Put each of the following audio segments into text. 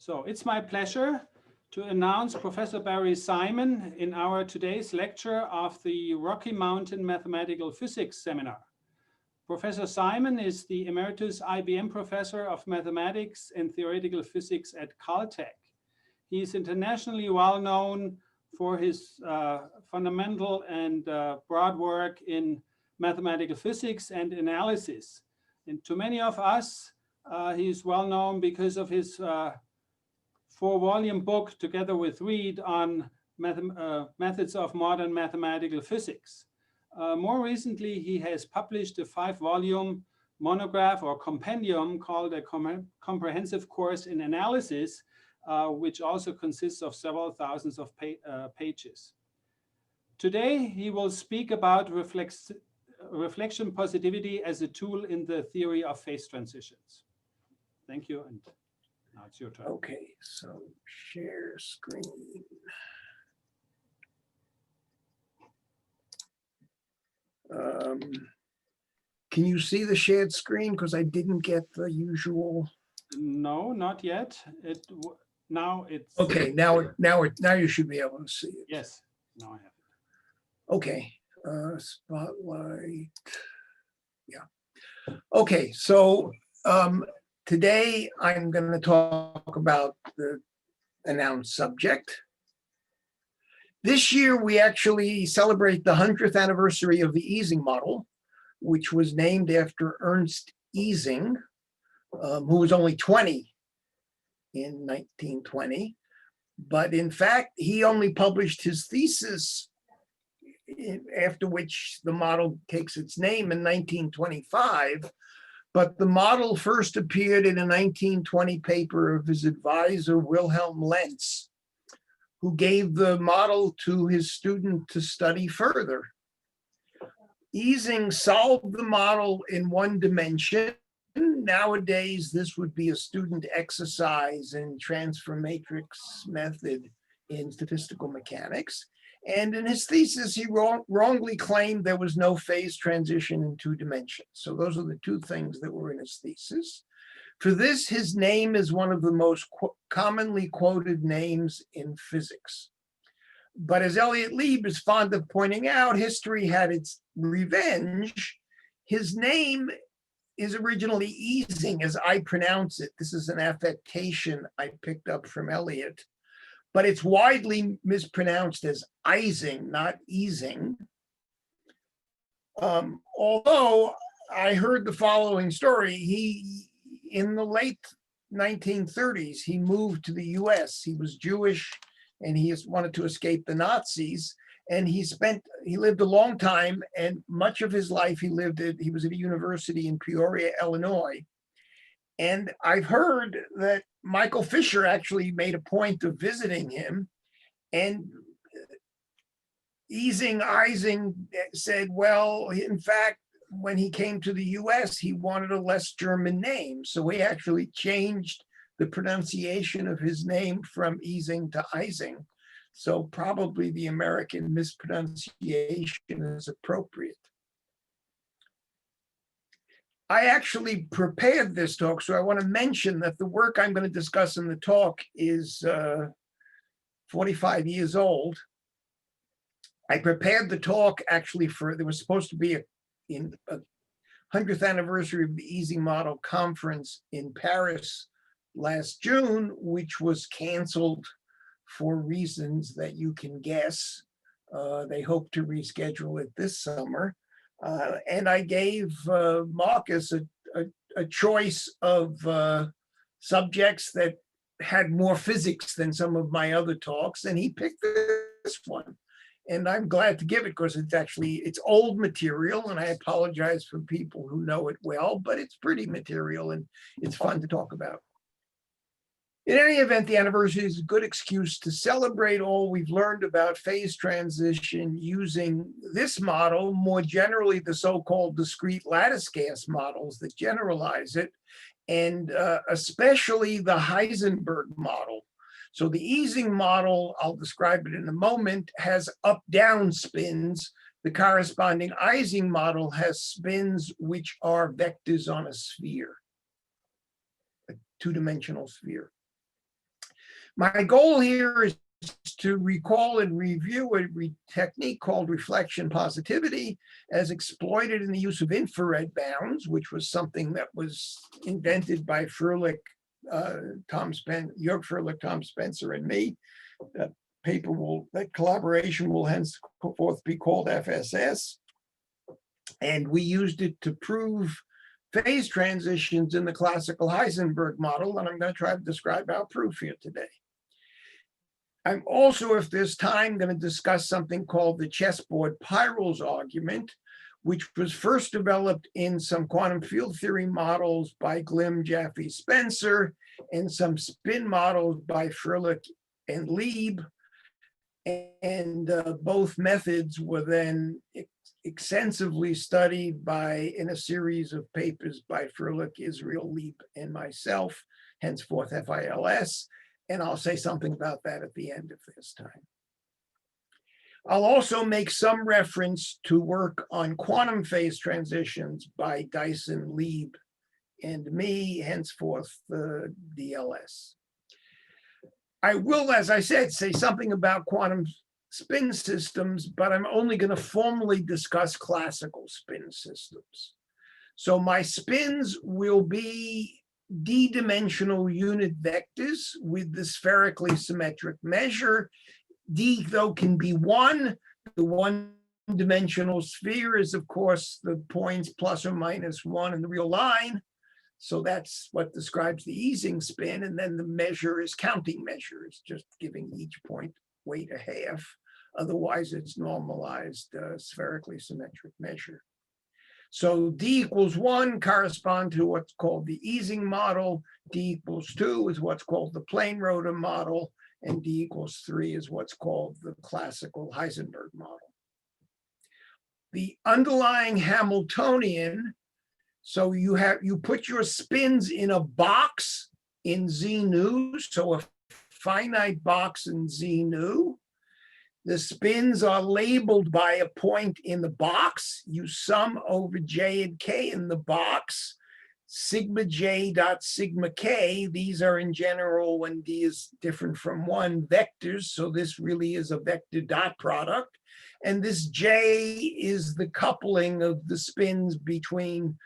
So it's my pleasure to announce Professor Barry Simon in our today's lecture of the Rocky Mountain Mathematical Physics Seminar. Professor Simon is the Emeritus IBM Professor of Mathematics and Theoretical Physics at CalTech. He is internationally well known for his fundamental and broad work in mathematical physics and analysis. And to many of us, he is well known because of his 4-volume book together with Reed on methods of modern mathematical physics. More recently, he has published a 5-volume monograph or compendium called a comprehensive course in analysis, which also consists of several thousands of pages. Today, he will speak about reflection positivity as a tool in the theory of phase transitions. Thank you, and now it's your turn. Okay, so share screen. Can you see the shared screen? Because I didn't get the usual. No, not yet. Now it's okay. Now you should be able to see it. Yes, now I have it. Okay, spotlight. Yeah. Okay, so today I'm going to talk about the announced subject. This year we actually celebrate the 100th anniversary of the Ising model, which was named after Ernst Ising, who was only 20 in 1920. But in fact, he only published his thesis, after which the model takes its name, in 1925. But the model first appeared in a 1920 paper of his advisor, Wilhelm Lenz, who gave the model to his student to study further. Ising solved the model in one dimension. Nowadays, this would be a student exercise in transfer matrix method in statistical mechanics. And in his thesis, he wrongly claimed there was no phase transition in 2 dimensions. So those are the 2 things that were in his thesis. For this, his name is one of the most commonly quoted names in physics. But as Elliot Lieb is fond of pointing out, history had its revenge. His name is originally Ising, as I pronounce it. This is an affectation I picked up from Elliot, but it's widely mispronounced as Ising, not Ising. Although I heard the following story. In the late 1930s, he moved to the US. He was Jewish and he wanted to escape the Nazis. And he lived a long time, and much of his life he was at a university in Peoria, Illinois. And I've heard that Michael Fisher actually made a point of visiting him, and Ising said, well, in fact, when he came to the US, he wanted a less German name. So he actually changed the pronunciation of his name from Ising to Ising. So probably the American mispronunciation is appropriate. I actually prepared this talk, so I want to mention that the work I'm going to discuss in the talk is 45 years old. I prepared the talk actually there was supposed to be a 100th anniversary of the Ising Model conference in Paris last June, which was canceled for reasons that you can guess. They hope to reschedule it this summer. And I gave Marcus a choice of subjects that had more physics than some of my other talks, and he picked this one. And I'm glad to give it because it's old material, and I apologize for people who know it well, but it's pretty material and it's fun to talk about. In any event, the anniversary is a good excuse to celebrate all we've learned about phase transition using this model, more generally the so-called discrete lattice gas models that generalize it, and especially the Heisenberg model. So the Ising model, I'll describe it in a moment, has up-down spins. The corresponding Ising model has spins which are vectors on a sphere, a 2-dimensional sphere. My goal here is to recall and review a technique called reflection positivity as exploited in the use of infrared bounds, which was something that was invented by Jörg Fröhlich, Tom Spencer, and me. That collaboration will henceforth be called FSS. And we used it to prove phase transitions in the classical Heisenberg model, and I'm going to try to describe our proof here today. I'm also, if there's time, going to discuss something called the chessboard Peierls argument, which was first developed in some quantum field theory models by Glim, Jaffe, Spencer, and some spin models by Fröhlich and Lieb. And both methods were then extensively studied in a series of papers by Fröhlich, Israel, Lieb, and myself, henceforth FILS. And I'll say something about that at the end of this time. I'll also make some reference to work on quantum phase transitions by Dyson, Lieb, and me, henceforth the DLS. I will, as I said, say something about quantum spin systems, but I'm only going to formally discuss classical spin systems. So my spins will be d-dimensional unit vectors with the spherically symmetric measure. D, though, can be one. The one-dimensional sphere is, of course, the points plus or minus one in the real line. So that's what describes the Ising spin. And then the measure is counting measure. It's just giving each point weight a half. Otherwise, it's normalized spherically symmetric measure. So D equals 1 correspond to what's called the Ising model. D equals 2 is what's called the plane rotor model. And D equals 3 is what's called the classical Heisenberg model. The underlying Hamiltonian, so you put your spins in a box in Z nu, so a finite box in Z nu. The spins are labeled by a point in the box. You sum over J and K in the box, sigma J dot sigma K. These are in general, when D is different from 1, vectors. So this really is a vector dot product. And this J is the coupling of the spins between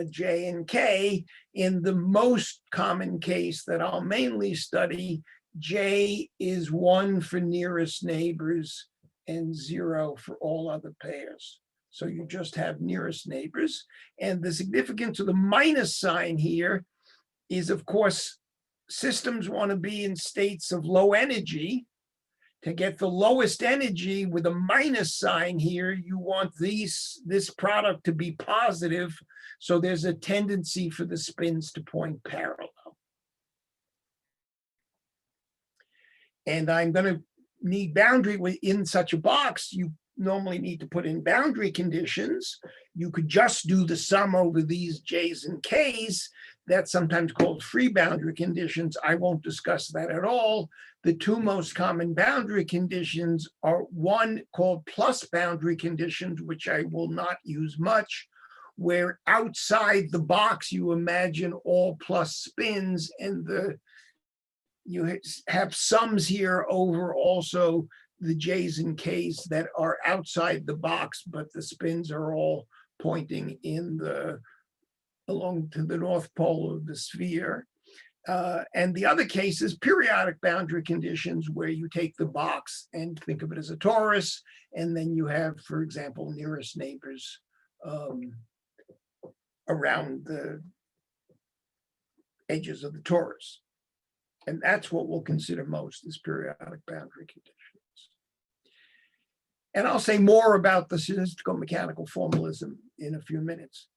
J and K. In the most common case that I'll mainly study, J is 1 for nearest neighbors and 0 for all other pairs. So you just have nearest neighbors. And the significance of the minus sign here is, of course, systems want to be in states of low energy. To get the lowest energy with a minus sign here, you want this product to be positive. So there's a tendency for the spins to point parallel. And I'm going to need boundary in such a box. You normally need to put in boundary conditions. You could just do the sum over these J's and K's. That's sometimes called free boundary conditions. I won't discuss that at all. The two most common boundary conditions are one called plus boundary conditions, which I will not use much, where outside the box you imagine all plus spins, and you have sums here over also the J's and K's that are outside the box, but the spins are all pointing along to the north pole of the sphere. And the other case is periodic boundary conditions, where you take the box and think of it as a torus, and then you have, for example, nearest neighbors around the edges of the torus. And that's what we'll consider most as periodic boundary conditions. And I'll say more about the statistical mechanical formalism in a few minutes.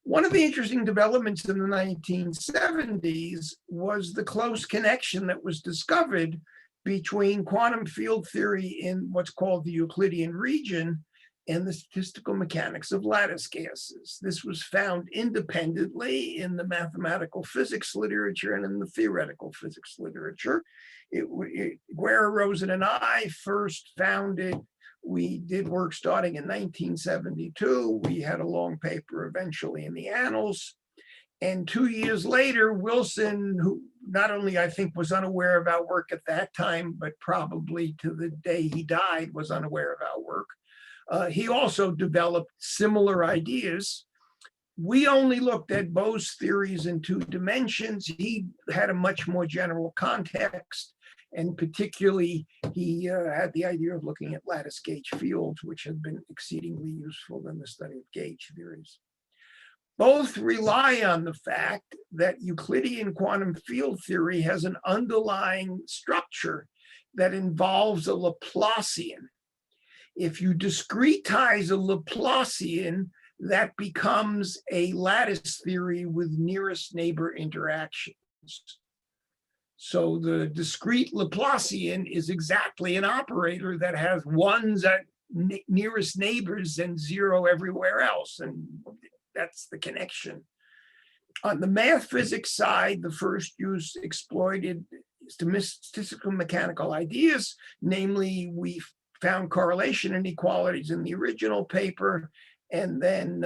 One of the interesting developments in the 1970s was the close connection that was discovered between quantum field theory in what's called the Euclidean region and the statistical mechanics of lattice gases. This was found independently in the mathematical physics literature and in the theoretical physics literature. Guerra, Rosen, and I first found it. We did work starting in 1972. We had a long paper eventually in the Annals. And 2 years later, Wilson, who not only I think was unaware of our work at that time, but probably to the day he died was unaware of our work. He also developed similar ideas. We only looked at Bose theories in 2 dimensions. He had a much more general context, and particularly he had the idea of looking at lattice gauge fields, which have been exceedingly useful in the study of gauge theories. Both rely on the fact that Euclidean quantum field theory has an underlying structure that involves a Laplacian. If you discretize a Laplacian, that becomes a lattice theory with nearest neighbor interactions. So the discrete Laplacian is exactly an operator that has ones at nearest neighbors and 0 everywhere else. And that's the connection. On the math physics side, the first use exploited statistical mechanical ideas. Namely, we found correlation inequalities in the original paper. And then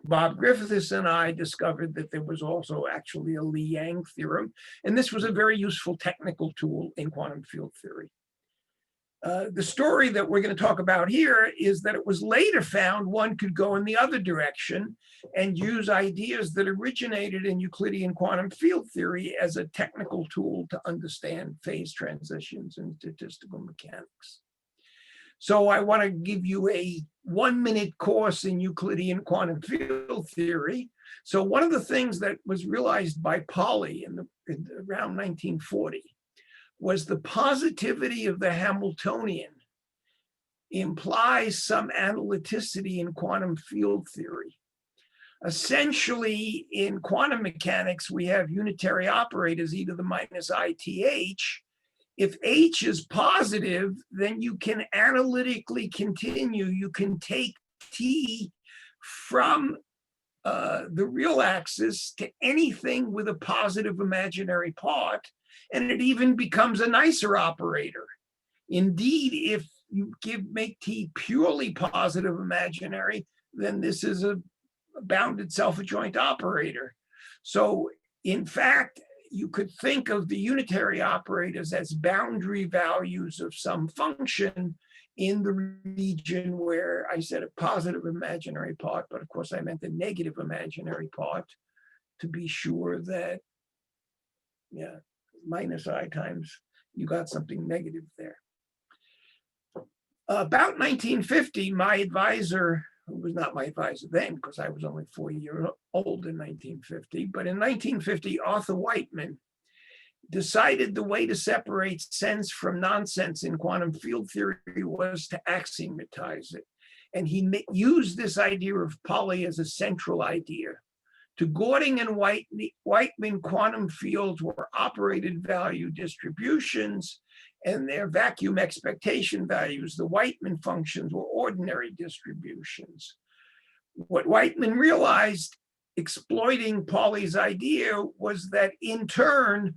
Bob Griffiths and I discovered that there was also actually a Li-Yang theorem. And this was a very useful technical tool in quantum field theory. The story that we're going to talk about here is that it was later found one could go in the other direction and use ideas that originated in Euclidean quantum field theory as a technical tool to understand phase transitions in statistical mechanics. So I want to give you a 1-minute course in Euclidean quantum field theory. So one of the things that was realized by Pauli around 1940 was the positivity of the Hamiltonian implies some analyticity in quantum field theory. Essentially, in quantum mechanics, we have unitary operators, e to the minus ith. If h is positive, then you can analytically continue. You can take t from the real axis to anything with a positive imaginary part, and it even becomes a nicer operator. Indeed, if you make t purely positive imaginary, then this is a bounded self-adjoint operator. So in fact, you could think of the unitary operators as boundary values of some function in the region where I said a positive imaginary part, but of course I meant the negative imaginary part to be sure that, yeah, minus I times, you got something negative there. About 1950, my advisor, who was not my advisor then because I was only 4 years old in 1950, but in 1950, Arthur Whiteman decided the way to separate sense from nonsense in quantum field theory was to axiomatize it. And he used this idea of Pauli as a central idea. To Gording and Whiteman, quantum fields were operated value distributions, and their vacuum expectation values, the Whiteman functions, were ordinary distributions. What Whiteman realized, exploiting Pauli's idea, was that in turn,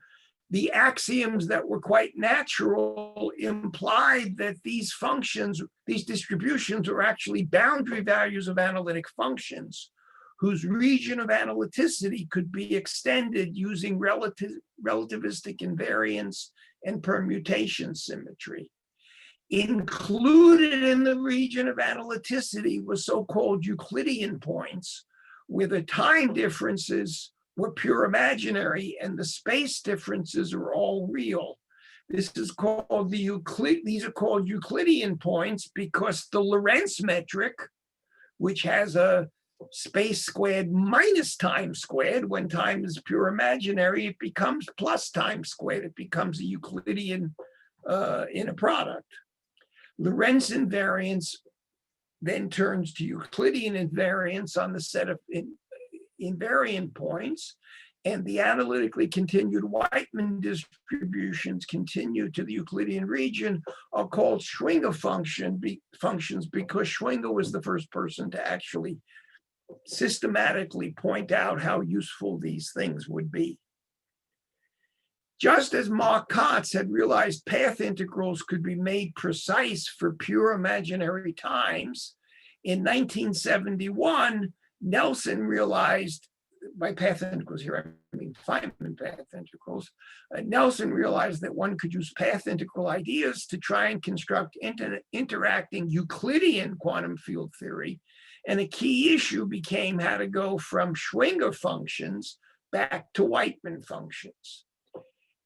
the axioms that were quite natural implied that these functions, these distributions, were actually boundary values of analytic functions whose region of analyticity could be extended using relativistic invariance and permutation symmetry. Included in the region of analyticity was so-called Euclidean points, where the time differences were pure imaginary and the space differences are all real. This is called these are called Euclidean points because the Lorentz metric, which has a space squared minus time squared, when time is pure imaginary, it becomes plus time squared. It becomes a Euclidean inner product. Lorentz invariance then turns to Euclidean invariance on the set of invariant points, and the analytically continued Whiteman distributions continue to the Euclidean region are called Schwinger functions because Schwinger was the first person to actually systematically point out how useful these things would be. Just as Mark Kotz had realized path integrals could be made precise for pure imaginary times, in 1971, Nelson realized, by path integrals here I mean Feynman path integrals, Nelson realized that one could use path integral ideas to try and construct interacting Euclidean quantum field theory. And a key issue became how to go from Schwinger functions back to Whiteman functions.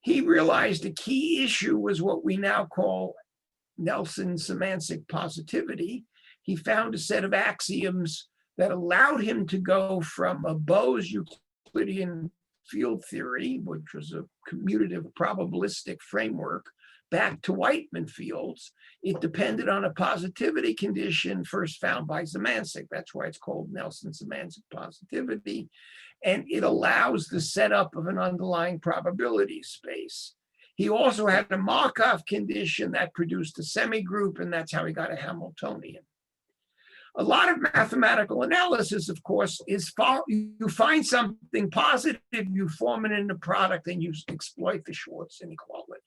He realized a key issue was what we now call Nelson's semantic positivity. He found a set of axioms that allowed him to go from a Bose Euclidean field theory, which was a commutative probabilistic framework, back to Whiteman fields. It depended on a positivity condition first found by Zemancic. That's why it's called Nelson's semantic positivity. And it allows the setup of an underlying probability space. He also had a Markov condition that produced a semigroup, and that's how he got a Hamiltonian. A lot of mathematical analysis, of course, is you find something positive, you form it into product, and you exploit the Schwartz inequality.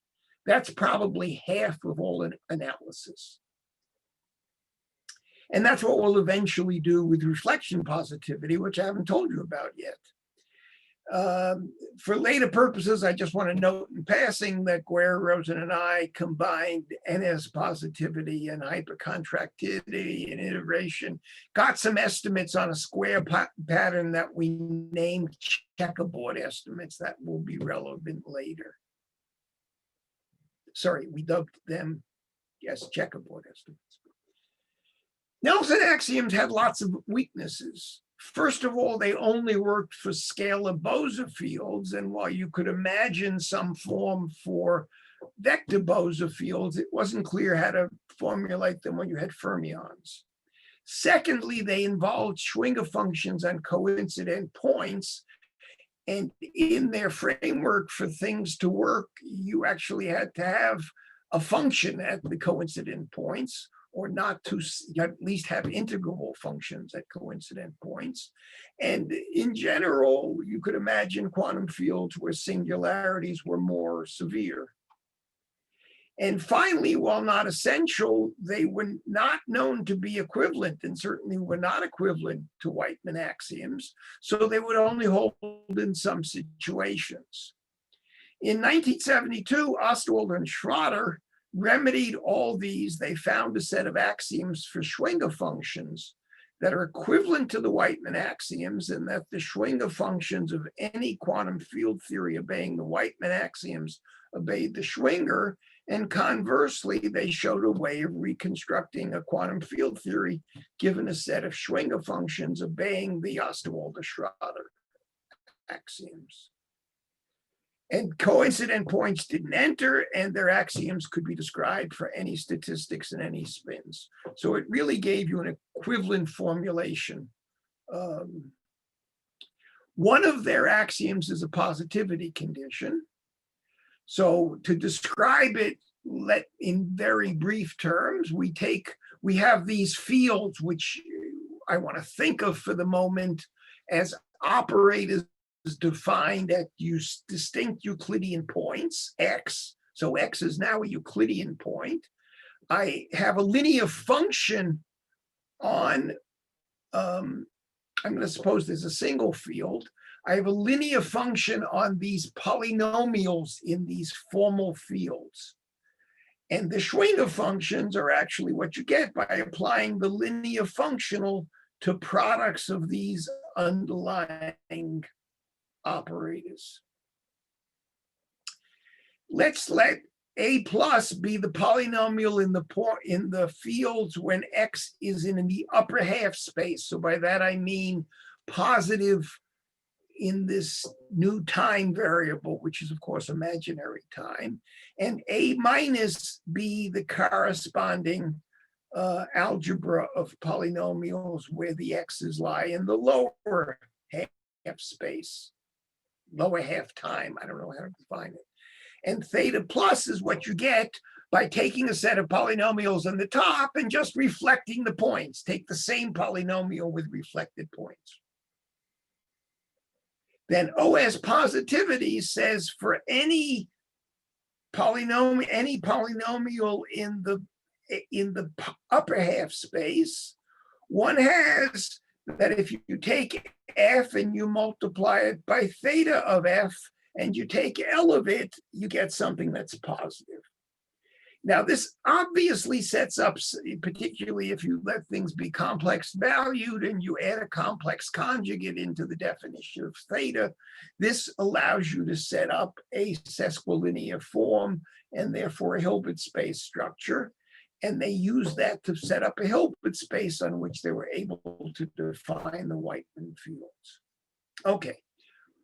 That's probably half of all analysis. And that's what we'll eventually do with reflection positivity, which I haven't told you about yet. For later purposes, I just want to note in passing that Guerra, Rosen, and I combined NS positivity and hypercontractivity and integration, got some estimates on a square pattern that we named checkerboard estimates that will be relevant later. Sorry, we dubbed them, yes, checkerboard estimates. Nelson axioms had lots of weaknesses. First of all, they only worked for scalar Bose fields, and while you could imagine some form for vector Bose fields, it wasn't clear how to formulate them when you had fermions. Secondly, they involved Schwinger functions on coincident points, and in their framework for things to work, you actually had to have a function at the coincident points, or not to at least have integrable functions at coincident points. And in general, you could imagine quantum fields where singularities were more severe. And finally, while not essential, they were not known to be equivalent, and certainly were not equivalent to Whiteman axioms, so they would only hold in some situations. In 1972, Ostwald and Schroeder remedied all these. They found a set of axioms for Schwinger functions that are equivalent to the Whiteman axioms, and that the Schwinger functions of any quantum field theory obeying the Whiteman axioms obeyed the Schwinger. And conversely, they showed a way of reconstructing a quantum field theory given a set of Schwinger functions obeying the Ostwald-Schroeder axioms. And coincident points didn't enter, and their axioms could be described for any statistics and any spins. So it really gave you an equivalent formulation. One of their axioms is a positivity condition. So to describe it in very brief terms, we have these fields, which I want to think of for the moment as operators defined at distinct Euclidean points, x. So x is now a Euclidean point. I have a linear function on, I'm going to suppose there's a single field. I have a linear function on these polynomials in these formal fields. And the Schwinger functions are actually what you get by applying the linear functional to products of these underlying operators. Let's let A plus be the polynomial in the fields when x is in the upper half space. So by that I mean positive in this new time variable, which is of course imaginary time, and A minus be the corresponding algebra of polynomials where the x's lie in the lower half space, lower half time, I don't know how to define it. And theta plus is what you get by taking a set of polynomials on the top and just reflecting the points. Take the same polynomial with reflected points. Then OS positivity says for any polynomial in the upper half space, one has that if you take f and you multiply it by theta of f, and you take L of it, you get something that's positive. Now, this obviously sets up, particularly if you let things be complex valued and you add a complex conjugate into the definition of theta, this allows you to set up a sesquilinear form and therefore a Hilbert space structure. And they use that to set up a Hilbert space on which they were able to define the Whiteman fields. Okay.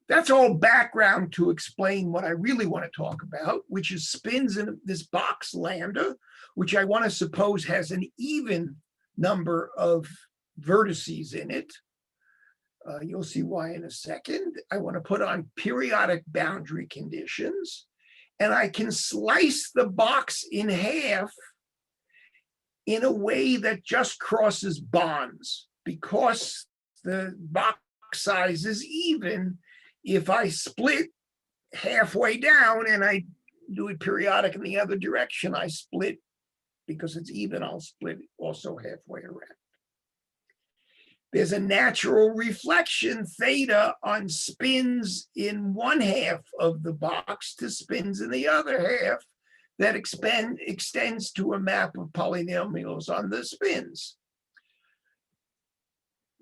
That's all background to explain what I really want to talk about, which is spins in this box lambda, which I want to suppose has an even number of vertices in it. You'll see why in a second. I want to put on periodic boundary conditions, and I can slice the box in half in a way that just crosses bonds, because the box size is even. If I split halfway down and I do it periodic in the other direction, I split, because it's even, I'll split also halfway around. There's a natural reflection theta on spins in one half of the box to spins in the other half that extends to a map of polynomials on the spins.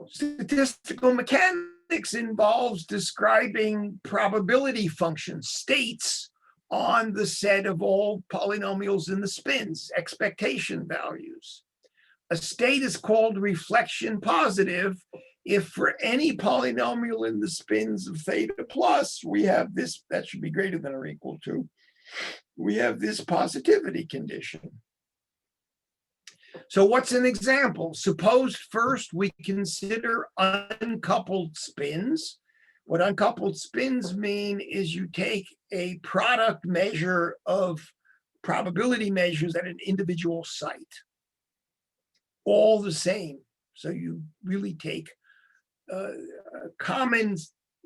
Statistical mechanics involves describing probability function states on the set of all polynomials in the spins, expectation values. A state is called reflection positive if for any polynomial in the spins of theta plus, we have this, that should be greater than or equal to, we have this positivity condition. So what's an example? Suppose first we consider uncoupled spins. What uncoupled spins mean is you take a product measure of probability measures at an individual site, all the same. So you really take a common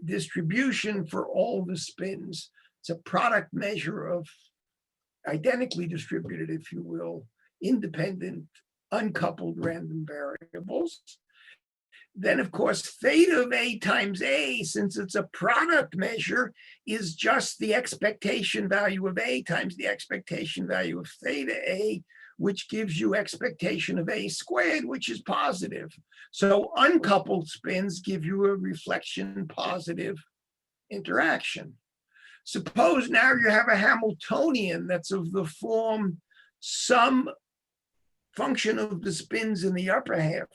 distribution for all the spins. It's a product measure of identically distributed, if you will, independent, uncoupled random variables. Then, of course, theta of A times A, since it's a product measure, is just the expectation value of A times the expectation value of theta A, which gives you expectation of A squared, which is positive. So uncoupled spins give you a reflection positive interaction. Suppose now you have a Hamiltonian that's of the form some function of the spins in the upper half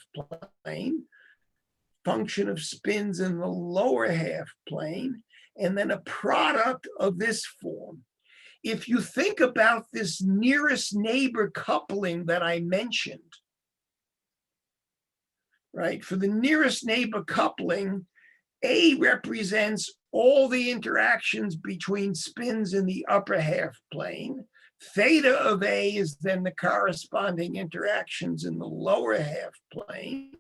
plane, function of spins in the lower half plane, and then a product of this form. If you think about this nearest neighbor coupling that I mentioned, right? For the nearest neighbor coupling, A represents all the interactions between spins in the upper half plane. Theta of A is then the corresponding interactions in the lower half plane.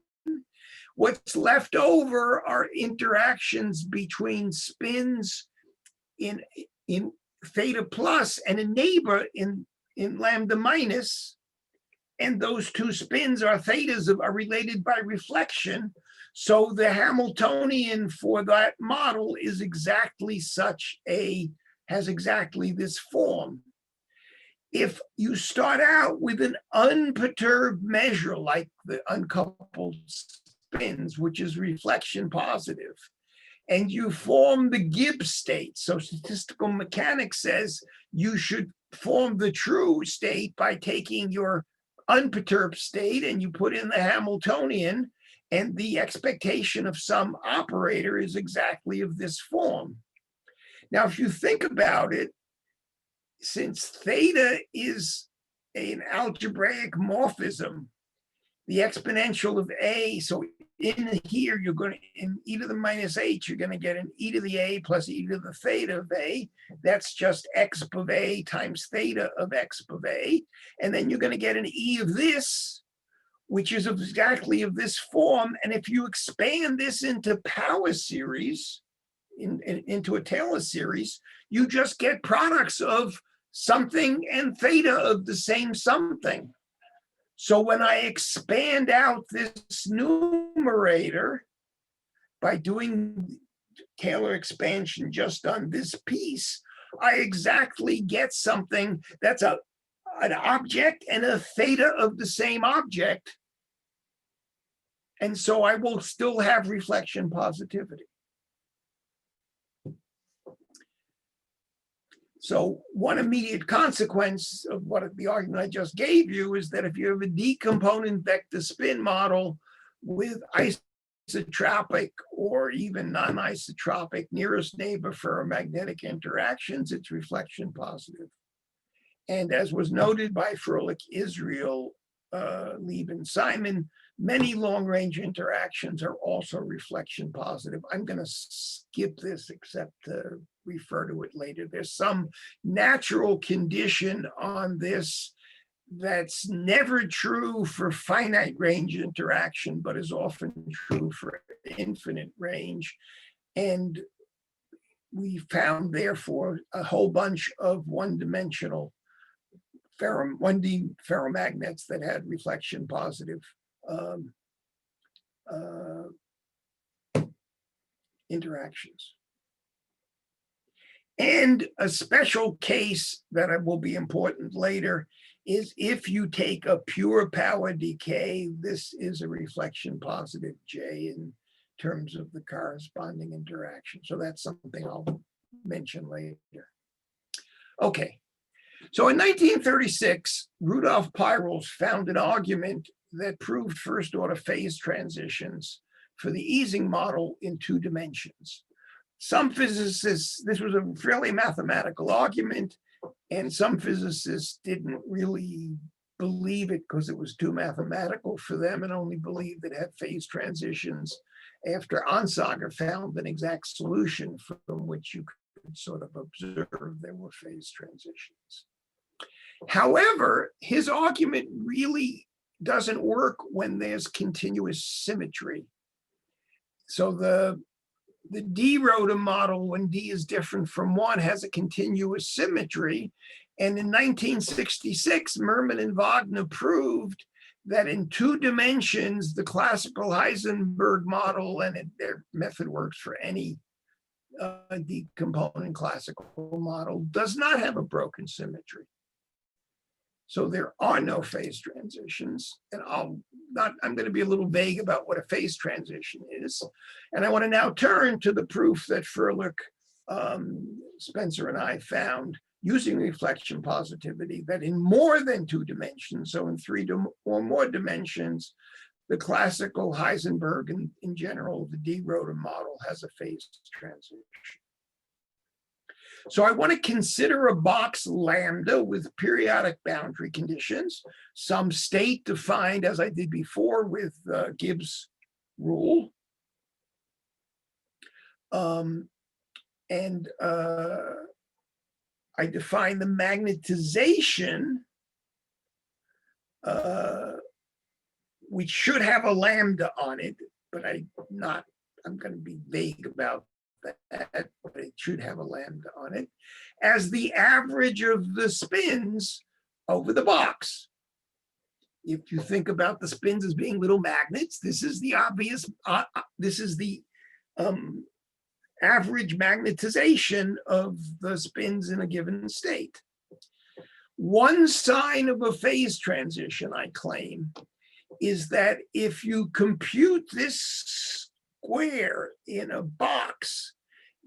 What's left over are interactions between spins in theta plus and a neighbor in lambda minus. And those two spins are thetas are related by reflection. So the Hamiltonian for that model is exactly has exactly this form. If you start out with an unperturbed measure like the uncoupled spins, which is reflection positive, and you form the Gibbs state, so statistical mechanics says you should form the true state by taking your unperturbed state and you put in the Hamiltonian, and the expectation of some operator is exactly of this form. Now, if you think about it, since theta is an algebraic morphism, the exponential of A, so in here, you're going to, in e to the minus h, you're going to get an e to the A plus e to the theta of A. That's just x of A times theta of x of A. And then you're going to get an e of this, which is exactly of this form. And if you expand this into power series, into a Taylor series, you just get products of something and theta of the same something. So when I expand out this numerator by doing Taylor expansion just on this piece, I exactly get something that's an object and a theta of the same object. And so I will still have reflection positivity. So one immediate consequence of what the argument I just gave you is that if you have a decomponent vector spin model with isotropic or even non-isotropic nearest neighbor ferromagnetic interactions, it's reflection positive. And as was noted by Froelich, Israel, Lieb, and Simon, many long-range interactions are also reflection positive. I'm going to skip this except to refer to it later. There's some natural condition on this that's never true for finite range interaction, but is often true for infinite range. And we found, therefore, a whole bunch of one-dimensional 1D ferromagnets that had reflection positive interactions. And a special case that will be important later is if you take a pure power decay, this is a reflection positive J in terms of the corresponding interaction. So that's something I'll mention later. Okay. So in 1936, Rudolf Peierls found an argument that proved first-order phase transitions for the Ising model in 2 dimensions. Some physicists, this was a fairly mathematical argument, and some physicists didn't really believe it because it was too mathematical for them and only believed it had phase transitions after Onsager found an exact solution from which you could sort of observe there were phase transitions. However, his argument really doesn't work when there's continuous symmetry. So the D-Rotor model, when D is different from 1, has a continuous symmetry. And in 1966, Merman and Wagner proved that in 2 dimensions, the classical Heisenberg model, and their method works for any decomponent classical model, does not have a broken symmetry. So there are no phase transitions, and I'm going to be a little vague about what a phase transition is. And I want to now turn to the proof that Froelich, Spencer, and I found using reflection positivity that in more than 2 dimensions, so in 3 or more dimensions, the classical Heisenberg and in general, the D-Rotor model has a phase transition. So I want to consider a box lambda with periodic boundary conditions, some state defined as I did before with Gibbs rule. I define the magnetization, which should have a lambda on it, but I'm going to be vague about that, but it should have a lambda on it, as the average of the spins over the box. If you think about the spins as being little magnets, this is the obvious, this is the average magnetization of the spins in a given state. One sign of a phase transition, I claim, is that if you compute this square in a box,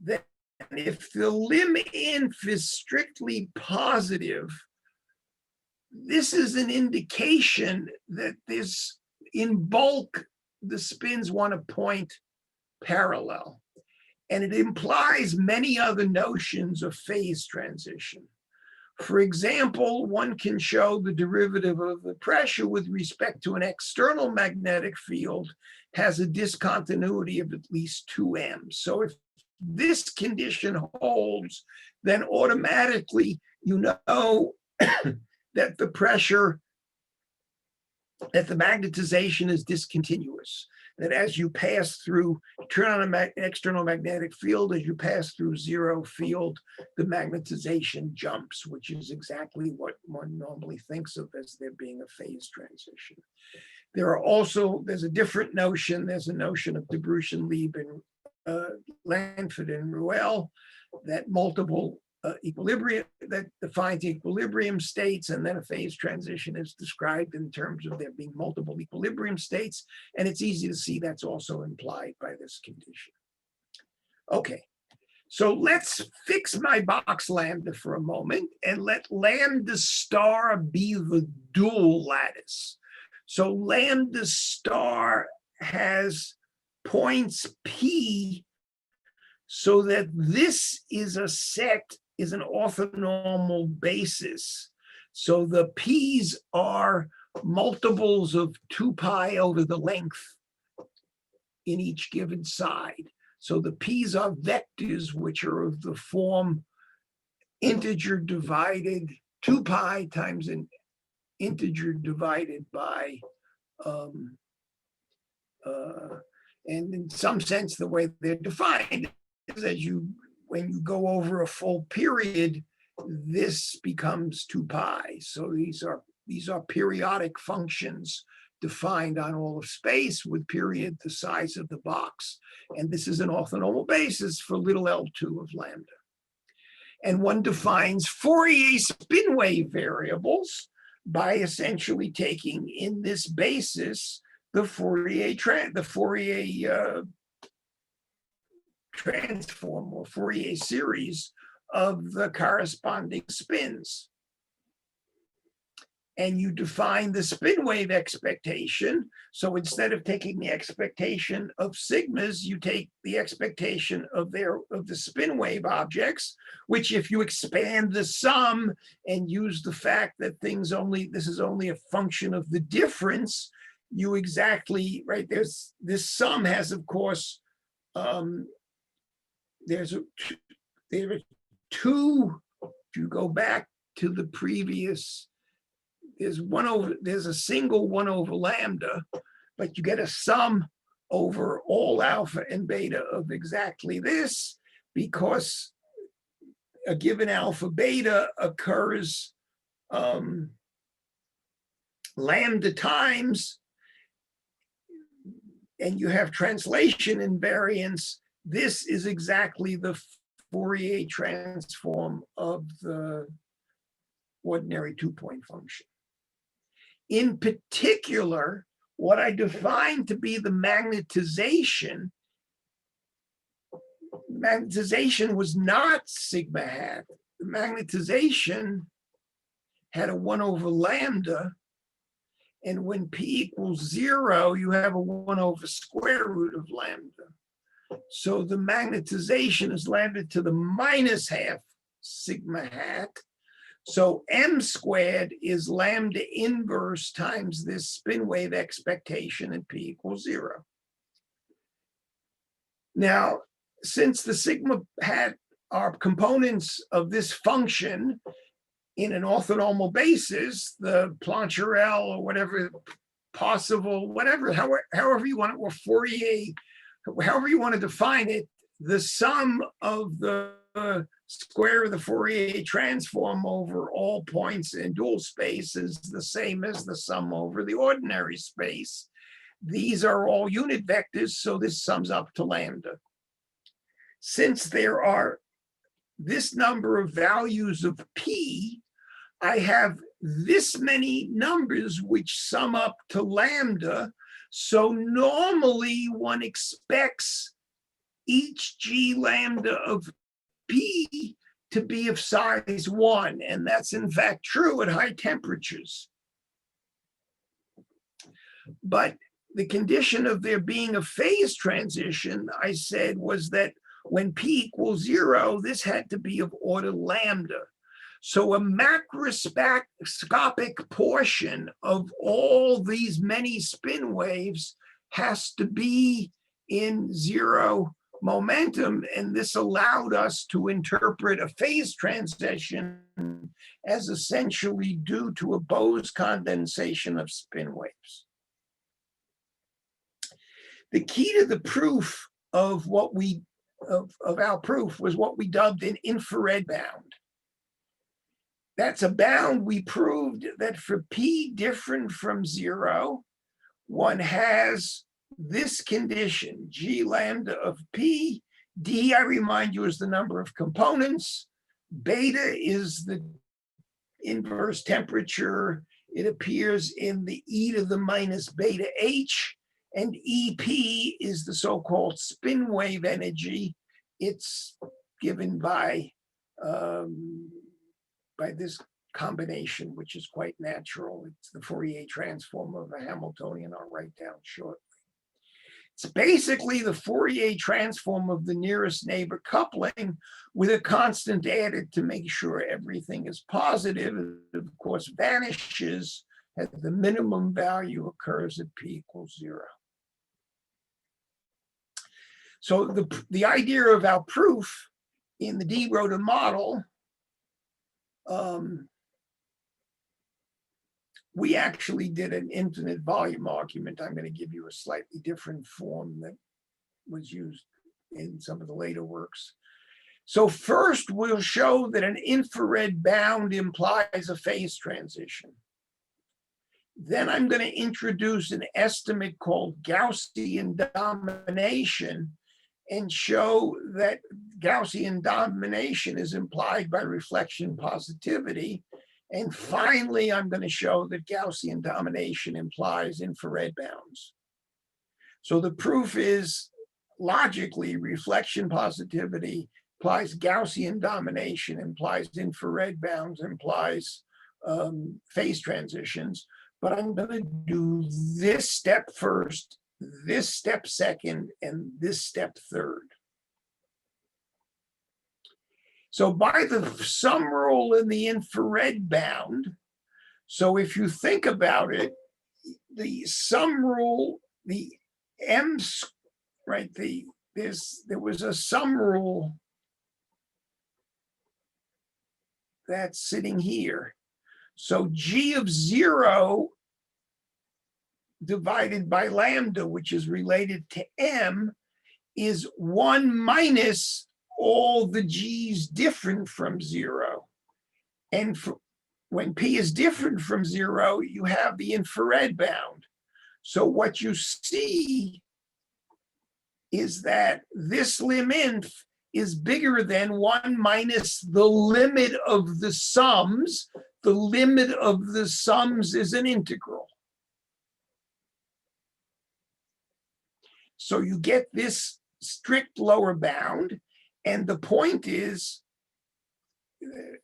then if the lim inf is strictly positive, this is an indication that this, in bulk, the spins want to point parallel. And it implies many other notions of phase transition. For example, one can show the derivative of the pressure with respect to an external magnetic field has a discontinuity of at least 2m. So if this condition holds, then automatically you know that the pressure, that the magnetization is discontinuous. that as you pass through, turn on an external magnetic field, as you pass through zero field, the magnetization jumps, which is exactly what one normally thinks of as there being a phase transition. There's a different notion. There's a notion of de Bruijn, Lieb, and Lanford and Ruel, that multiple equilibrium, that defines equilibrium states, and then a phase transition is described in terms of there being multiple equilibrium states, and it's easy to see that's also implied by this condition. Okay, so let's fix my box lambda for a moment and let lambda star be the dual lattice. So lambda star has points P so that this is an orthonormal basis. So the P's are multiples of 2 pi over the length in each given side. So the P's are vectors which are of the form integer divided 2 pi times an integer divided by, and in some sense, the way they're defined is as when you go over a full period, this becomes 2 pi. So these are periodic functions defined on all of space with period the size of the box. And this is an orthonormal basis for little L2 of lambda. And one defines Fourier spin wave variables by essentially taking in this basis the Fourier transform or Fourier series of the corresponding spins. And you define the spin wave expectation. So instead of taking the expectation of sigmas, you take the expectation of the spin wave objects, which if you expand the sum and use the fact that this is only a function of the difference, you exactly, right, this sum has, of course, there are two, if you go back to the previous, there's a single 1 over lambda, but you get a sum over all alpha and beta of exactly this, because a given alpha beta occurs lambda times, and you have translation invariance. This is exactly the Fourier transform of the ordinary 2-point function. In particular, what I define to be the magnetization was not sigma hat. The magnetization had a 1 over lambda, and when P equals 0, you have a 1 over square root of lambda. So the magnetization is lambda to the minus half sigma hat. So m squared is lambda inverse times this spin wave expectation at P equals 0. Now, since the sigma hat are components of this function in an orthonormal basis, the Plancherel or whatever possible, whatever, however you want it, or Fourier, however you want to define it, the sum of the square of the Fourier transform over all points in dual space is the same as the sum over the ordinary space. These are all unit vectors, so this sums up to lambda. Since there are this number of values of P, I have this many numbers which sum up to lambda. So normally one expects each G lambda of P to be of size 1, and that's in fact true at high temperatures. But the condition of there being a phase transition, I said, was that when P equals 0, this had to be of order lambda. So a macroscopic portion of all these many spin waves has to be in 0 momentum, and this allowed us to interpret a phase transition as essentially due to a Bose condensation of spin waves. The key to the proof of what we, of our proof was what we dubbed an infrared bound. That's a bound we proved that for P different from 0, one has this condition, G lambda of P. D, I remind you, is the number of components. Beta is the inverse temperature. It appears in the e to the minus beta h. And EP is the so-called spin wave energy. It's given by this combination, which is quite natural. It's the Fourier transform of a Hamiltonian I'll write down shortly. It's basically the Fourier transform of the nearest neighbor coupling with a constant added to make sure everything is positive. It, of course, vanishes as the minimum value occurs at P equals 0. So the idea of our proof in the de-Rhoda model, we actually did an infinite volume argument. I'm going to give you a slightly different form that was used in some of the later works. So first, we'll show that an infrared bound implies a phase transition. Then I'm going to introduce an estimate called Gaussian domination and show that Gaussian domination is implied by reflection positivity. And finally, I'm going to show that Gaussian domination implies infrared bounds. So the proof is logically reflection positivity implies Gaussian domination, implies infrared bounds, implies phase transitions. But I'm going to do this step first, this step second, and this step third. So by the sum rule in the infrared bound, so if you think about it, the sum rule, the M, right, there was a sum rule that's sitting here. So G of 0 divided by lambda, which is related to M, is 1 minus all the G's different from 0. And when P is different from 0, you have the infrared bound. So what you see is that this lim inf is bigger than 1 minus the limit of the sums. The limit of the sums is an integral. So you get this strict lower bound. And the point is,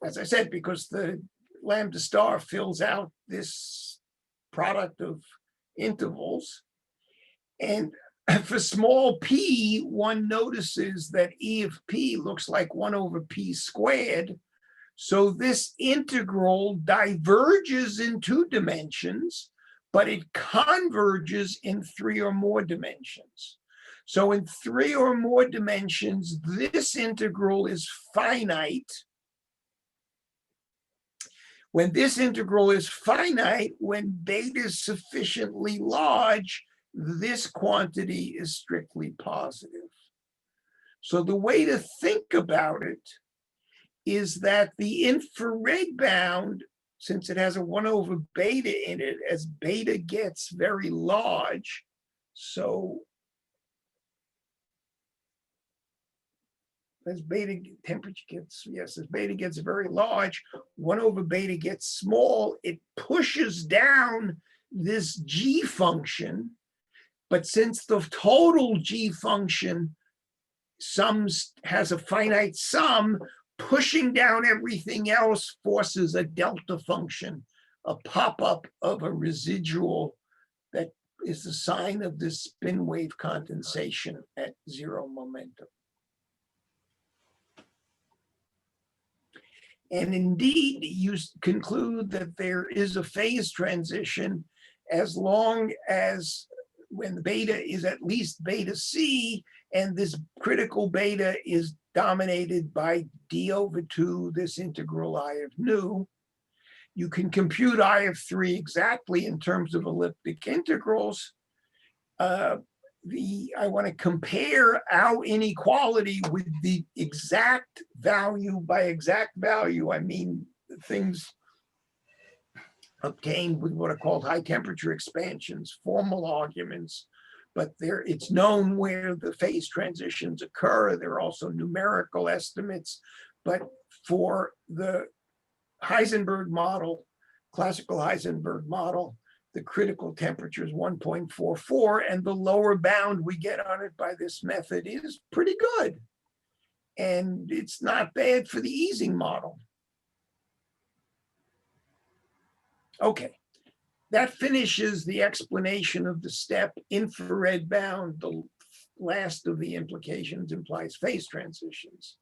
as I said, because the lambda star fills out this product of intervals. And for small p, one notices that E of p looks like 1 over p squared. So this integral diverges in 2 dimensions, but it converges in 3 or more dimensions. So in 3 or more dimensions, this integral is finite. When this integral is finite, when beta is sufficiently large, this quantity is strictly positive. So the way to think about it is that the infrared bound, since it has a 1 over beta in it, as beta gets very large, so as beta temperature gets, yes, as beta gets very large, 1 over beta gets small, it pushes down this G function. But since the total G function has a finite sum, pushing down everything else forces a delta function, a pop-up of a residual that is the sign of this spin wave condensation at 0 momentum. And indeed, you conclude that there is a phase transition as long as when beta is at least beta C, and this critical beta is dominated by d over 2, this integral I of nu. You can compute I of 3 exactly in terms of elliptic integrals. I want to compare our inequality with the exact value. By exact value, I mean things obtained with what are called high temperature expansions, formal arguments, but it's known where the phase transitions occur. There are also numerical estimates, but for the Heisenberg model, classical Heisenberg model, the critical temperature is 1.44, and the lower bound we get on it by this method is pretty good. And it's not bad for the Ising model. Okay, that finishes the explanation of the step infrared bound. The last of the implications implies phase transitions.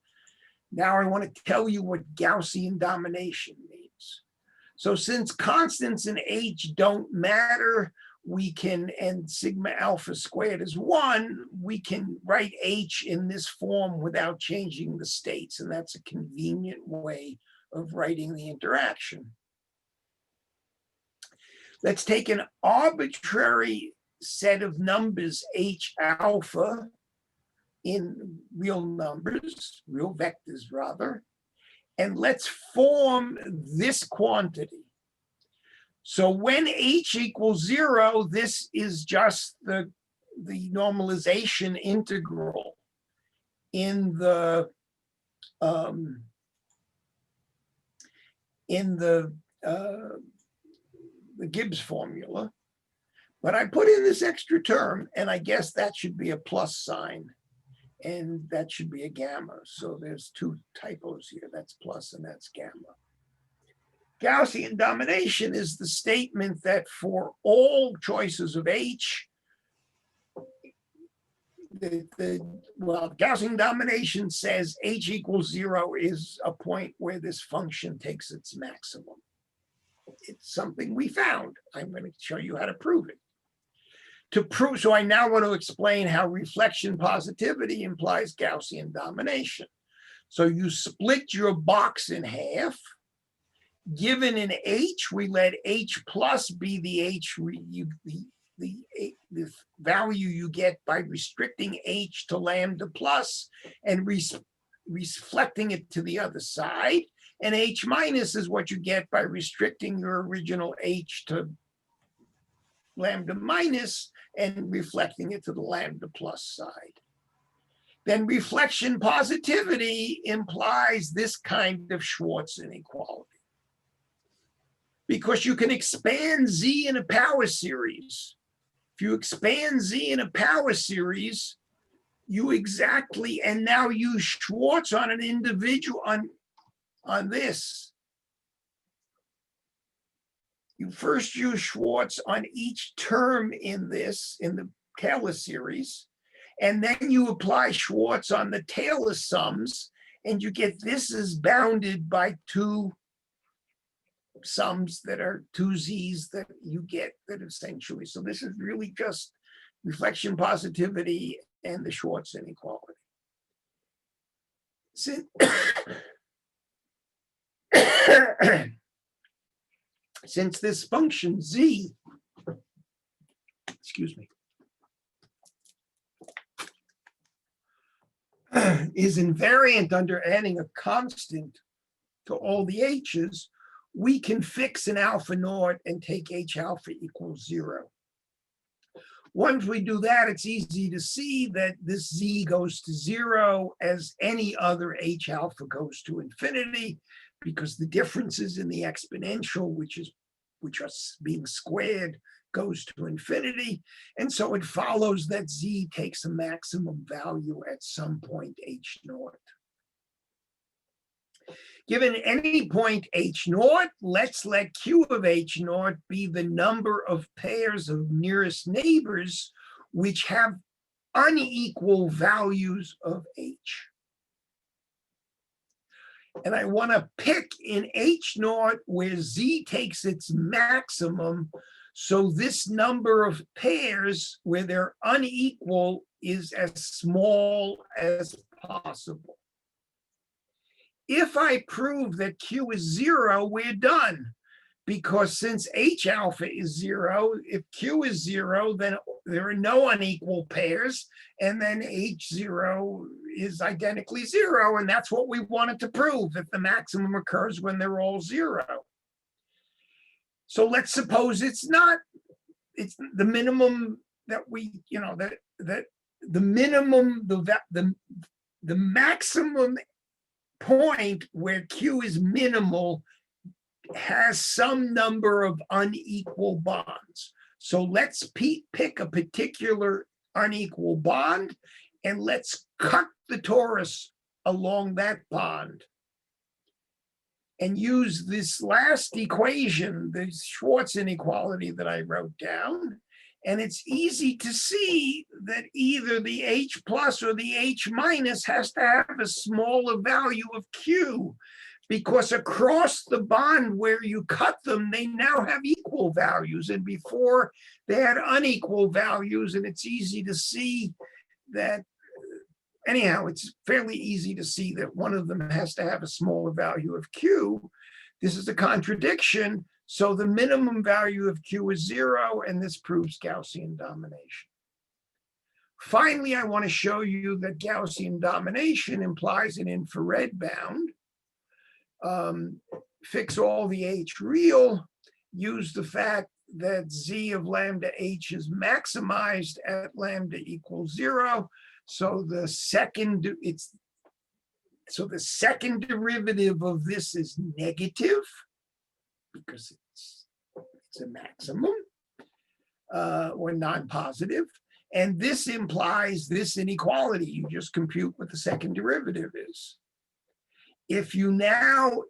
Now I want to tell you what Gaussian domination means. So since constants in H don't matter, we can, and sigma alpha squared is 1, we can write H in this form without changing the states. And that's a convenient way of writing the interaction. Let's take an arbitrary set of numbers, H alpha, in real numbers, real vectors rather, and let's form this quantity. So when H equals 0, this is just the normalization integral in the Gibbs formula. But I put in this extra term, and I guess that should be a plus sign, and that should be a gamma. So there's two typos here. That's plus and that's gamma. Gaussian domination is the statement that for all choices of H, Gaussian domination says H equals 0 is a point where this function takes its maximum. It's something we found. I'm going to show you how to prove it. So I now want to explain how reflection positivity implies Gaussian domination. So you split your box in half. Given an H, we let H plus be the the value you get by restricting H to lambda plus and reflecting it to the other side. And H minus is what you get by restricting your original H to lambda minus and reflecting it to the lambda plus side. Then reflection positivity implies this kind of Schwarz inequality. Because you can expand Z in a power series. If you expand Z in a power series, you exactly, and now use Schwarz on an individual, on this. You first use Schwarz on each term in this, in the Taylor series, and then you apply Schwarz on the Taylor sums, and you get this is bounded by two sums that are two Z's that you get that essentially. So this is really just reflection positivity and the Schwarz inequality. Since this function Z, excuse me, is invariant under adding a constant to all the H's, we can fix an alpha naught and take H alpha equals 0. Once we do that, it's easy to see that this Z goes to 0 as any other H alpha goes to infinity, because the differences in the exponential, which are being squared, goes to infinity. And so it follows that Z takes a maximum value at some point H naught. Given any point H naught, let's let Q of H naught be the number of pairs of nearest neighbors which have unequal values of H. And I want to pick in H naught where Z takes its maximum, so this number of pairs where they're unequal is as small as possible. If I prove that Q is 0, we're done, because since H alpha is 0, if Q is 0, then there are no unequal pairs, and then H0 is identically 0, and that's what we wanted to prove, if the maximum occurs when they're all 0. So let's suppose it's not, it's the minimum that we, that the minimum, the maximum point where Q is minimal has some number of unequal bonds. So let's pick a particular unequal bond and let's cut the torus along that bond and use this last equation, the Schwarz inequality that I wrote down. And it's easy to see that either the H plus or the H minus has to have a smaller value of Q, because across the bond where you cut them, they now have equal values. And before they had unequal values, and it's easy to see that, anyhow, it's fairly easy to see that one of them has to have a smaller value of Q. This is a contradiction. So the minimum value of Q is 0, and this proves Gaussian domination. Finally, I want to show you that Gaussian domination implies an infrared bound. Fix all the H real, use the fact that Z of lambda H is maximized at lambda equals 0. So the second derivative of this is negative, because it's a maximum or non-positive. And this implies this inequality. You just compute what the second derivative is. If you now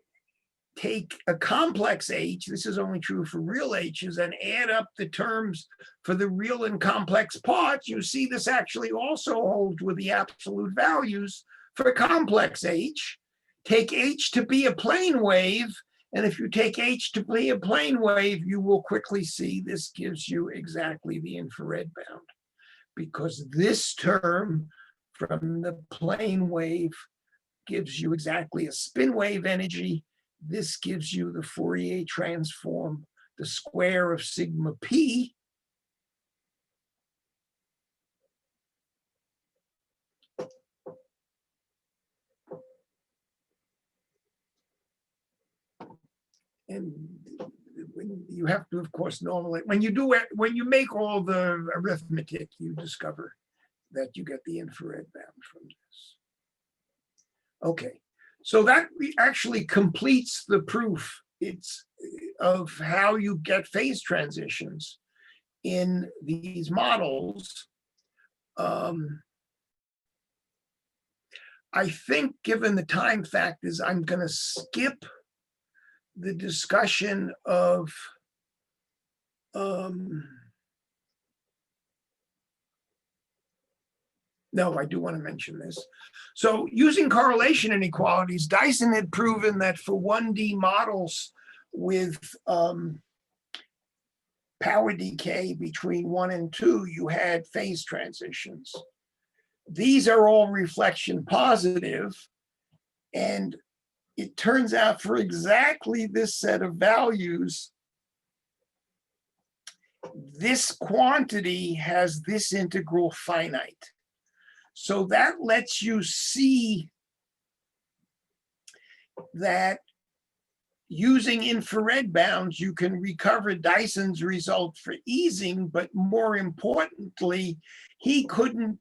take a complex H, this is only true for real H's, and add up the terms for the real and complex parts, you see this actually also holds with the absolute values for complex H. Take H to be a plane wave, and if you take H to be a plane wave, you will quickly see this gives you exactly the infrared bound, because this term from the plane wave gives you exactly a spin wave energy. This gives you the Fourier transform, the square of sigma p. And when you have to, of course, normally, when you make all the arithmetic, you discover that you get the infrared bound from this. Okay, so that actually completes the proof. It's of how you get phase transitions in these models. I think, given the time factors, I'm going to skip the discussion of no, I do want to mention this. So using correlation inequalities, Dyson had proven that for 1D models with power decay between 1 and 2, you had phase transitions. These are all reflection positive, and it turns out for exactly this set of values, this quantity has this integral finite. So that lets you see that using infrared bounds, you can recover Dyson's result for Ising, but more importantly, he couldn't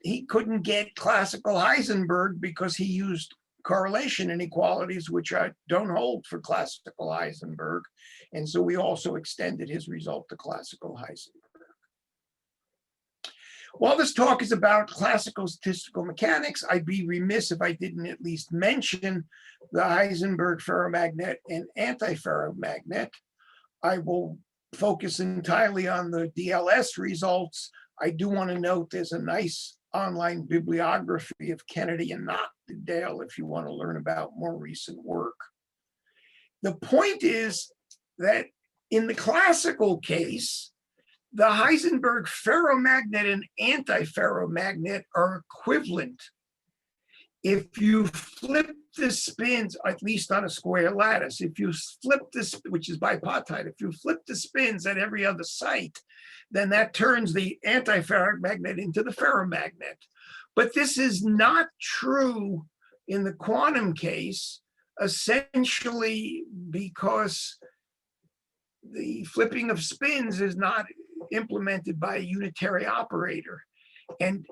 get classical Heisenberg because he used correlation inequalities, which don't hold for classical Heisenberg. And so we also extended his result to classical Heisenberg. While this talk is about classical statistical mechanics, I'd be remiss if I didn't at least mention the Heisenberg ferromagnet and antiferromagnet. I will focus entirely on the DLS results. I do want to note there's a nice online bibliography of Kennedy and Knottendale if you want to learn about more recent work. The point is that in the classical case, the Heisenberg ferromagnet and antiferromagnet are equivalent. if you flip the spins, at least on a square lattice, if you flip this, which is bipartite, if you flip the spins at every other site, then that turns the antiferromagnet into the ferromagnet. But this is not true in the quantum case, essentially because the flipping of spins is not implemented by a unitary operator. And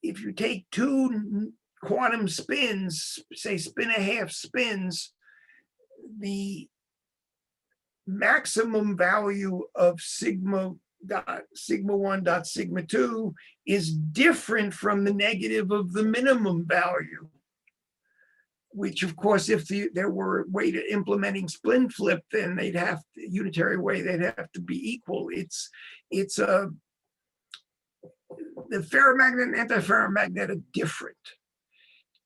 if you take two quantum spins, say spin a half spins, the maximum value of sigma 1 dot sigma 2 is different from the negative of the minimum value, which of course, if there were a way to implementing spin flip, then they'd have to, unitary way, they'd have to be equal. The ferromagnet and antiferromagnet are different.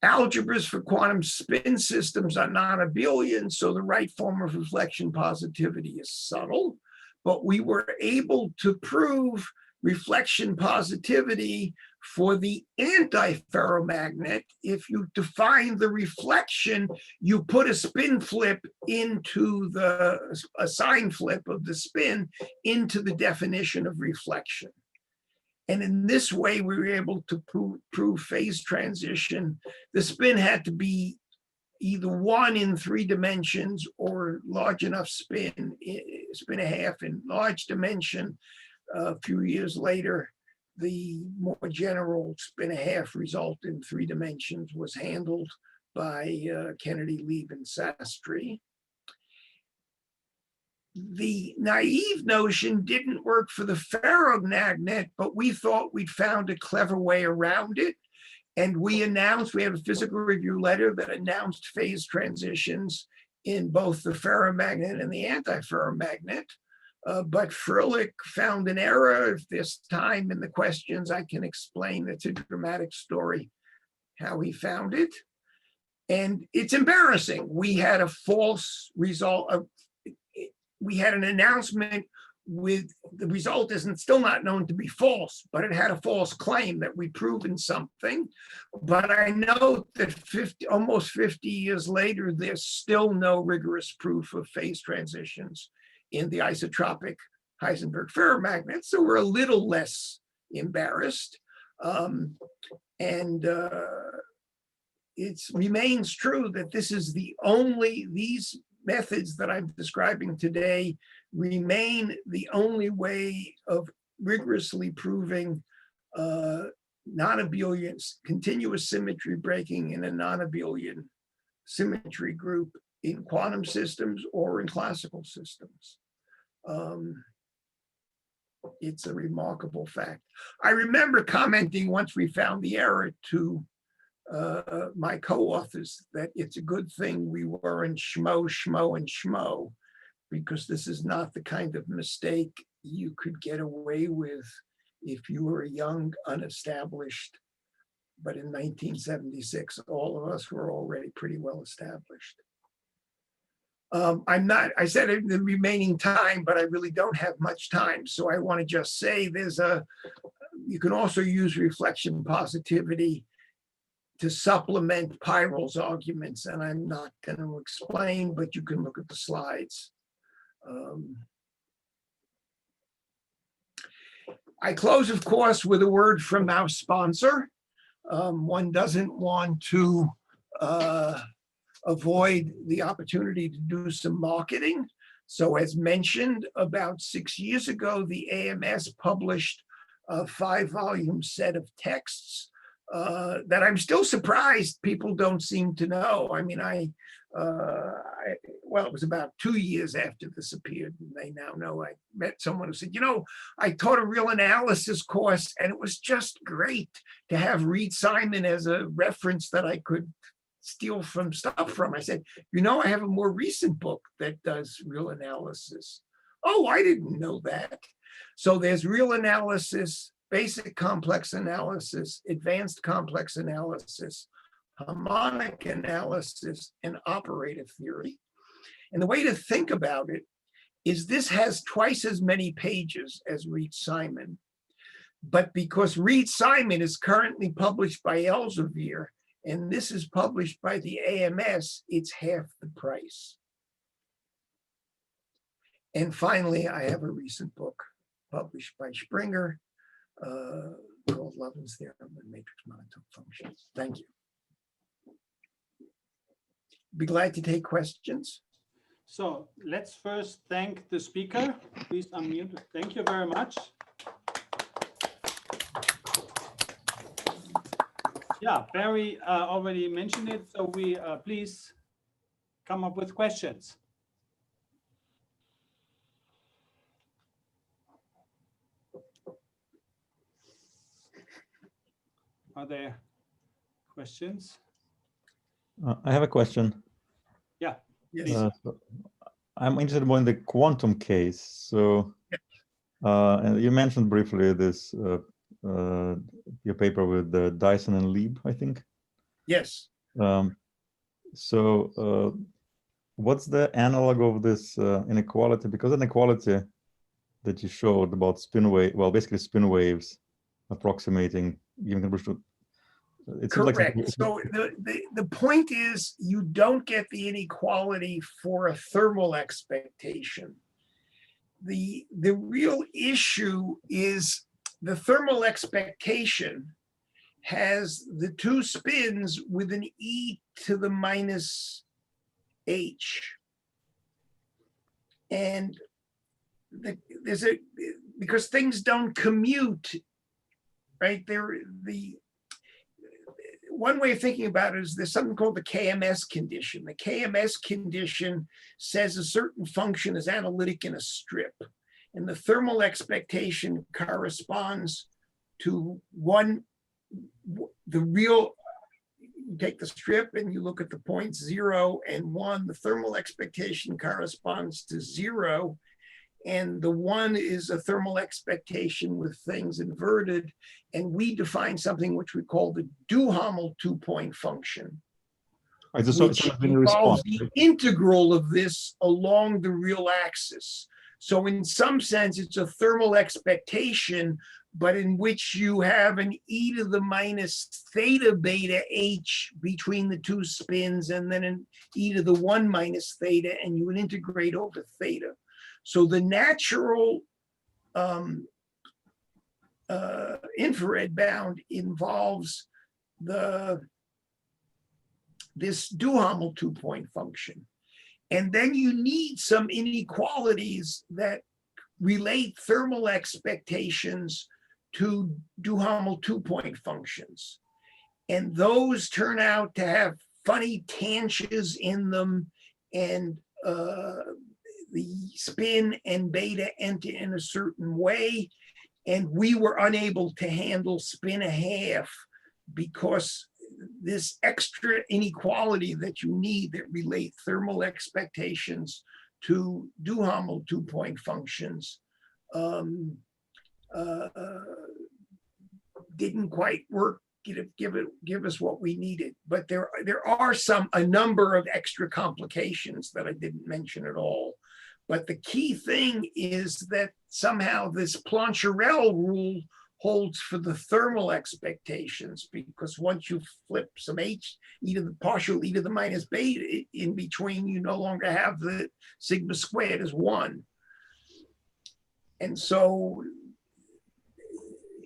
Algebras for quantum spin systems are non-abelian, so the right form of reflection positivity is subtle, but we were able to prove reflection positivity for the antiferromagnet. If you define the reflection, you put a spin flip into a sign flip of the spin into the definition of reflection. And in this way, we were able to prove phase transition. The spin had to be either 1 in 3 dimensions or large enough spin a half in large dimension. A few years later, the more general spin a half result in 3 dimensions was handled by Kennedy, Lieb, and Sastry. The naive notion didn't work for the ferromagnet, but we thought we'd found a clever way around it. And we had a physical review letter that announced phase transitions in both the ferromagnet and the antiferromagnet. But Froelich found an error. If there's time in the questions, I can explain. It's a dramatic story, how he found it. And it's embarrassing. We had a false result. We had an announcement with the result isn't still not known to be false, but it had a false claim that we'd proven something. But I know that almost 50 years later, there's still no rigorous proof of phase transitions in the isotropic Heisenberg ferromagnet. So we're a little less embarrassed. It remains true that these methods that I'm describing today remain the only way of rigorously proving non-abelian continuous symmetry breaking in a non-abelian symmetry group in quantum systems or in classical systems. It's a remarkable fact. I remember commenting once we found the error to my co-authors that it's a good thing we weren't schmo, schmo, and schmo, because this is not the kind of mistake you could get away with if you were a young, unestablished. But in 1976, all of us were already pretty well established. I said in the remaining time, but I really don't have much time. So I want to just say you can also use reflection positivity to supplement Peierl's arguments, and I'm not going to explain, but you can look at the slides. I close, of course, with a word from our sponsor. One doesn't want to avoid the opportunity to do some marketing. So as mentioned, about 6 years ago, the AMS published a 5-volume set of texts that I'm still surprised people don't seem to know. I mean, well, it was about 2 years after this appeared, and they now know. I met someone who said, I taught a real analysis course, and it was just great to have Reed Simon as a reference that I could steal from stuff from. I said, I have a more recent book that does real analysis. Oh, I didn't know that. So there's real analysis, basic complex analysis, advanced complex analysis, harmonic analysis, and operator theory. And the way to think about it is this has twice as many pages as Reed Simon. But because Reed Simon is currently published by Elsevier, and this is published by the AMS, it's half the price. And finally, I have a recent book published by Springer called Lovin's Theorem and Matrix Monotone Functions. Thank you. Be glad to take questions. So let's first thank the speaker. Please unmute. Thank you very much. Yeah, Barry already mentioned it. So we please come up with questions. Are there questions? I have a question. Yeah. Yes. So I'm interested more in the quantum case. So, and you mentioned briefly this your paper with Dyson and Lieb, I think. Yes. So, what's the analog of this inequality? Because inequality that you showed about spin wave, well, basically spin waves approximating given contribution. It seems Correct. like So the point is you don't get the inequality for a thermal expectation. The real issue is the thermal expectation has the two spins with an e to the minus h. And there's a, because things don't commute, right? One way of thinking about it is there's something called the KMS condition. The KMS condition says a certain function is analytic in a strip, and the thermal expectation corresponds to you take the strip and you look at the points 0 and 1, the thermal expectation corresponds to 0, and the 1 is a thermal expectation with things inverted, and we define something which we call the Duhamel two-point function, which involves the integral of this along the real axis. So in some sense, it's a thermal expectation, but in which you have an e to the minus theta beta h between the two spins, and then an e to the 1 minus theta, and you would integrate over theta. So the natural infrared bound involves this Duhamel two-point function. And then you need some inequalities that relate thermal expectations to Duhamel two-point functions. And those turn out to have funny tangents in them, and the spin and beta enter in a certain way. And we were unable to handle spin a half because this extra inequality that you need that relate thermal expectations to Duhamel two-point functions didn't quite work, give us what we needed. But there are a number of extra complications that I didn't mention at all. But the key thing is that somehow this Plancherel rule holds for the thermal expectations, because once you flip some h, partial e to the minus beta in between, you no longer have the sigma squared as 1. And so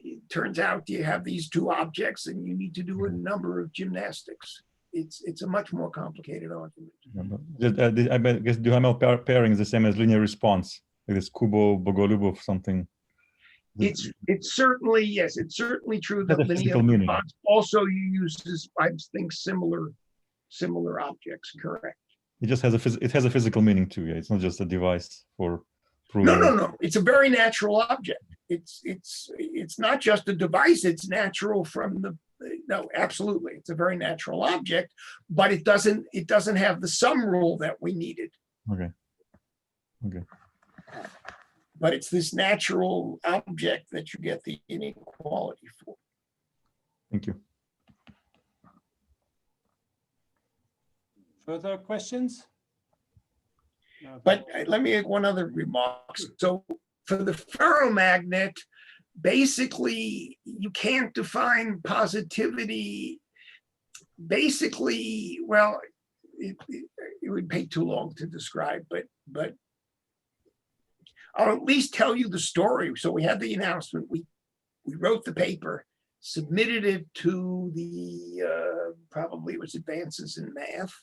it turns out you have these two objects and you need to do a number of gymnastics. It's a much more complicated argument. I guess Duhamel pairing is the same as linear response, like this Kubo-Bogolubov something. It's certainly, yes, it's certainly true that linear meaning. response also uses, I think, similar objects, correct. It just has a physical meaning too. Yeah, it's not just a device for proving. No. It's a very natural object. It's not just a device. It's natural from the. No, absolutely, it's a very natural object, but it doesn't have the sum rule that we needed. Okay. But it's this natural object that you get the inequality for. Thank you. Further questions? But let me make one other remark. So for the ferromagnet, basically you can't define positivity basically, well, it would take too long to describe, but I'll at least tell you the story. So we had the announcement, we wrote the paper, submitted it to the, probably it was Advances in Math,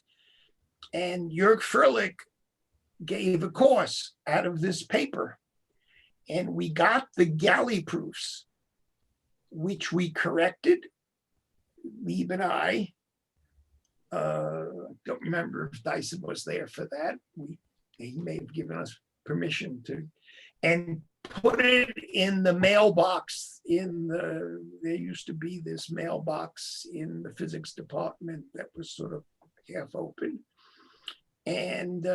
and Jörg Furlich gave a course out of this paper. And we got the galley proofs, which we corrected, Lieb and I. Don't remember if Dyson was there for that. He may have given us permission to, and put it in the mailbox there used to be this mailbox in the physics department that was sort of half open. And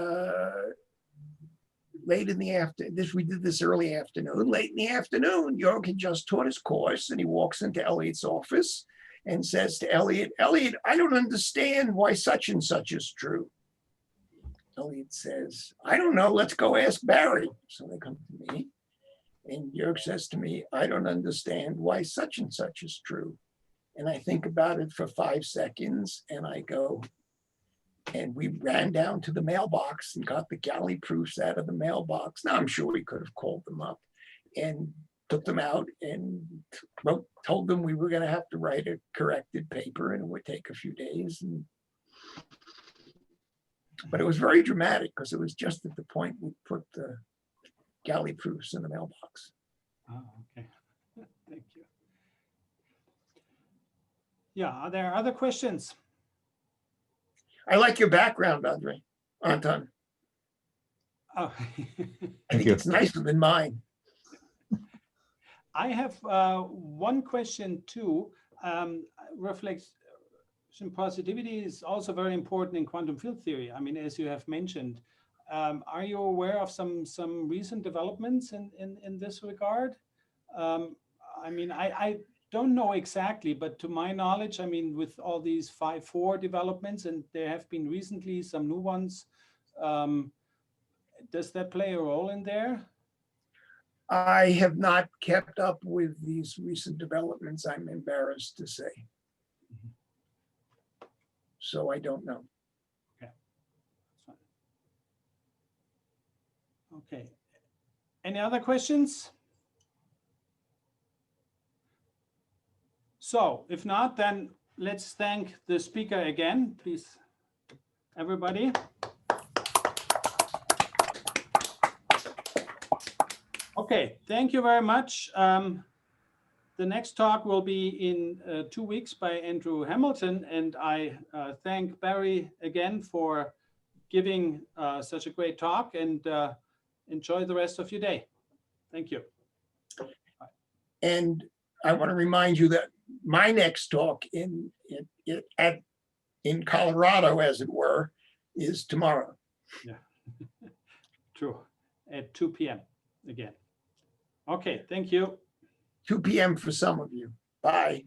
late in the afternoon, we did this early afternoon, late in the afternoon, Jörg had just taught his course and he walks into Elliot's office and says to Elliot, I don't understand why such and such is true. Elliot says, I don't know, let's go ask Barry. So they come to me and Jörg says to me, I don't understand why such and such is true. And I think about it for 5 seconds and I go, and we ran down to the mailbox and got the galley proofs out of the mailbox. Now, I'm sure we could have called them up and took them out and told them we were going to have to write a corrected paper and it would take a few days. But it was very dramatic because it was just at the point we put the galley proofs in the mailbox. Oh, okay. Thank you. Yeah, are there other questions? I like your background, Anton. Oh. I think it's nicer than mine. I have one question too. Reflection positivity is also very important in quantum field theory. I mean, as you have mentioned, are you aware of some recent developments in this regard? I mean, I don't know exactly, but to my knowledge, I mean, with all these 5.4 developments, and there have been recently some new ones, does that play a role in there? I have not kept up with these recent developments, I'm embarrassed to say. So I don't know. Okay. That's fine. Okay. Any other questions? So if not, then let's thank the speaker again, please, everybody. Okay, thank you very much. The next talk will be in 2 weeks by Andrew Hamilton, and I thank Barry again for giving such a great talk, and enjoy the rest of your day. Thank you. And I want to remind you that my next talk in Colorado, as it were, is tomorrow. Yeah, true, at 2 p.m. again. Okay, thank you. 2 p.m. for some of you. Bye.